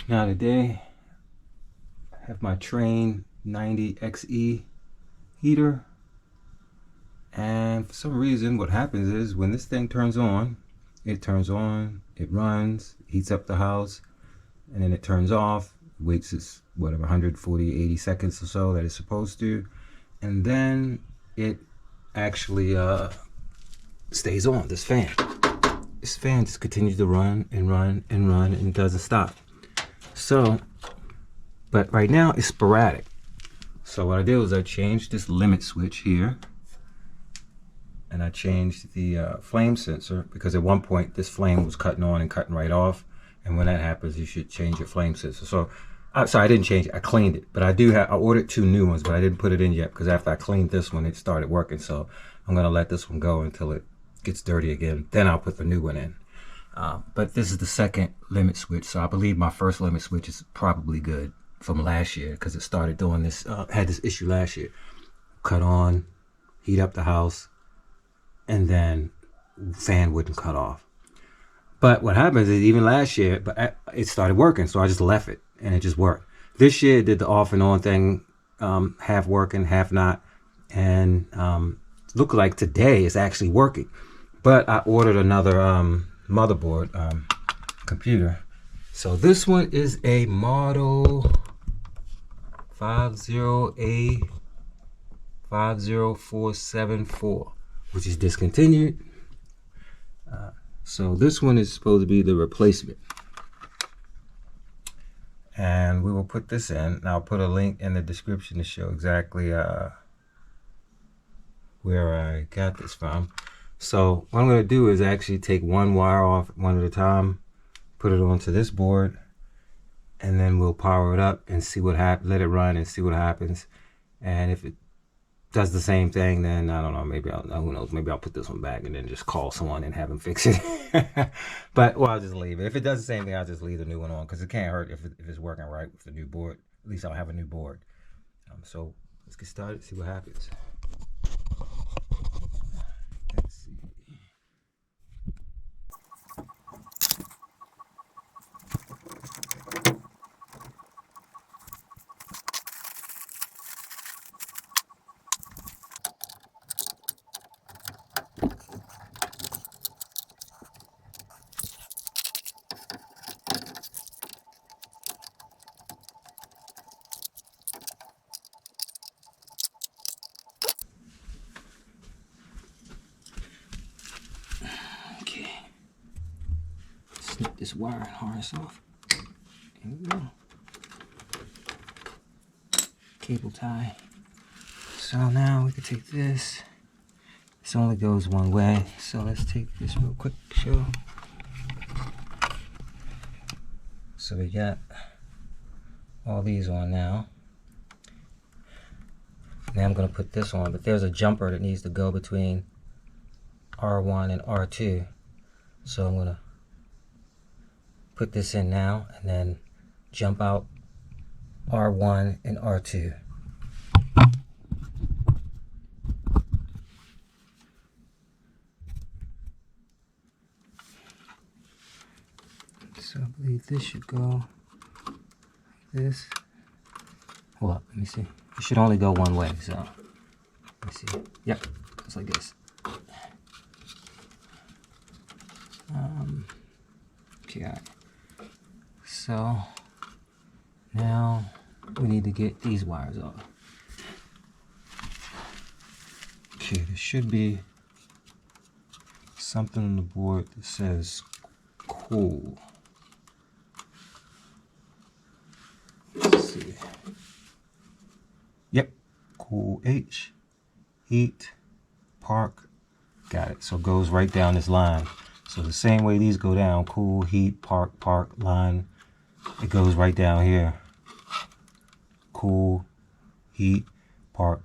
Now today I have my TRANE XE heater, and for some reason what happens is when this thing turns on, it runs, heats up the house, and then it turns off, waits its whatever 140 80 seconds or so that it's supposed to, and then it actually stays on. This fan just continues to run and run and run and doesn't stop. So but right now it's sporadic. So what I did was I changed this limit switch here, and I changed the flame sensor, because at one point this flame was cutting on and cutting right off, and when that happens you should change your flame sensor. So sorry, I didn't change it, I cleaned it, but I ordered 2 new ones, but I didn't put it in yet because after I cleaned this one it started working. So I'm gonna let this one go until it gets dirty again, then I'll put the new one in. But this is the second limit switch, so I believe my first limit switch is probably good from last year, because it started doing this, had this issue last year. Cut on, heat up the house, and then fan wouldn't cut off. But what happens is even last year, it started working, so I just left it and it just worked. This year it did the off and on thing, half working, half not, and look like today it's actually working. But I ordered another motherboard computer. So this one is a model 50A50474, which is discontinued. So this one is supposed to be the replacement, and we will put this in, and I'll put a link in the description to show exactly where I got this from. So what I'm going to do is actually take one wire off one at a time, put it onto this board, and then we'll power it up and see what happens. Let it run and see what happens. And if it does the same thing, then I don't know, maybe who knows, maybe I'll put this one back and then just call someone and have them fix it. But well, I'll just leave it. If it does the same thing, I'll just leave the new one on, because it can't hurt if it's working right with the new board. At least I'll have a new board. So let's get started, see what happens. Let's see. Snip this wire and harness off. There we go. Cable tie. So now we can take this. This only goes one way, so let's take this real quick to show. So we got all these on now. Now I'm going to put this on, but there's a jumper that needs to go between R1 and R2. So I'm going to put this in now and then jump out R1 and R2. So I believe this should go like this. Hold up, let me see. It should only go one way, so let me see. Yep, it's like this. Okay, all right. So now we need to get these wires off. Okay, there should be something on the board that says cool. Let's see. Yep, cool H, heat, park. Got it. So it goes right down this line. So the same way these go down, cool, heat, park, line, it goes right down here. Cool, heat, park.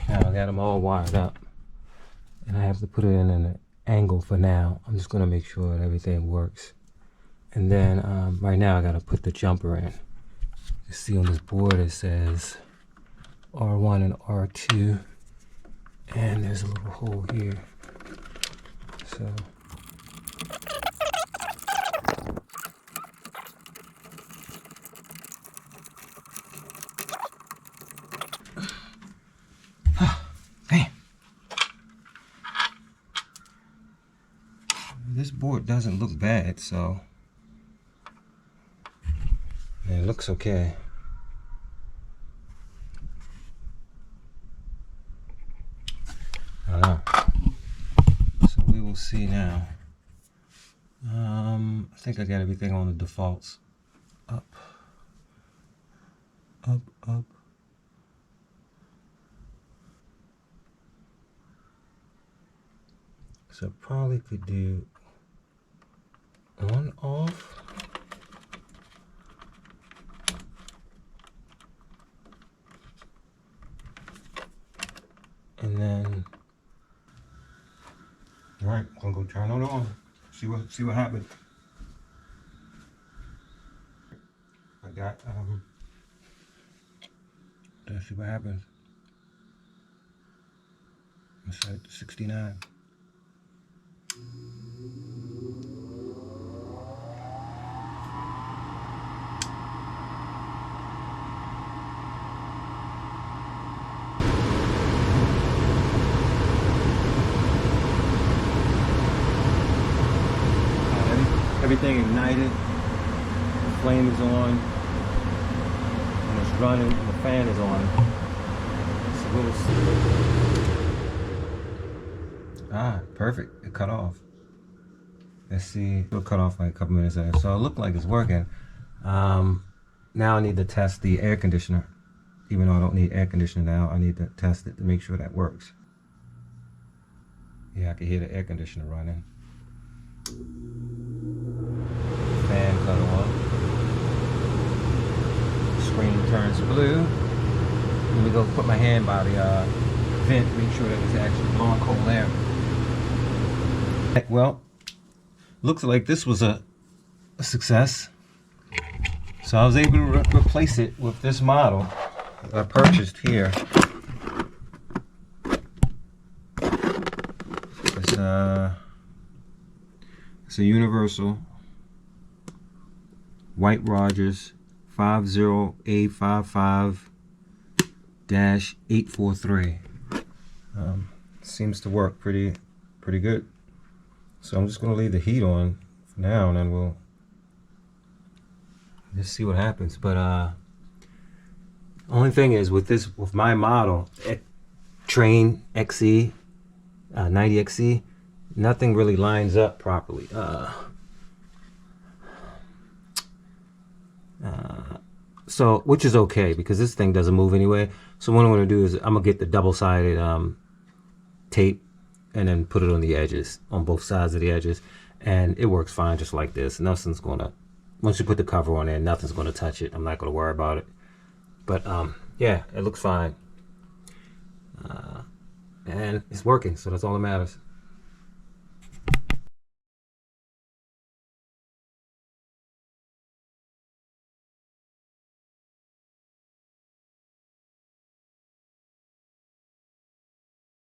Now I got them all wired up. have to put it in an angle for now. I'm just gonna make sure that everything works. And then right now I gotta put the jumper in. You see on this board it says R1 and R2, and there's a little hole here. So damn. This board doesn't look bad, so it looks okay. I don't know. So we will see now. I think I got everything on the defaults. Up, up, up. So probably could do on, off. And then, all right, I'm gonna go turn it on. See what happens. I got let's see what happens. I'm set it to 69. Everything ignited, the flame is on, and it's running, and the fan is on. So we'll see. Ah, perfect, it cut off. Let's see, it'll cut off like a couple minutes later. So it looked like it's working. Now I need to test the air conditioner. Even though I don't need air conditioner now, I need to test it to make sure that works. Yeah, I can hear the air conditioner running. Fan cut on. Screen turns blue. Let me go put my hand by the vent, make sure that it's actually blowing cold air. Well, looks like this was a success. So I was able to replace it with this model that I purchased here. It's a universal White-Rodgers 50A55-843. Seems to work pretty good. So I'm just gonna leave the heat on for now, and then we'll just see what happens. But only thing is with my model, TRANE XE 90 XE, nothing really lines up properly. So which is okay because this thing doesn't move anyway. So what I'm going to do is I'm gonna get the double-sided tape and then put it on the edges, on both sides of the edges, and it works fine just like this. Nothing's gonna, once you put the cover on there, nothing's gonna touch it. I'm not gonna worry about it. But yeah, it looks fine, and it's working, so that's all that matters.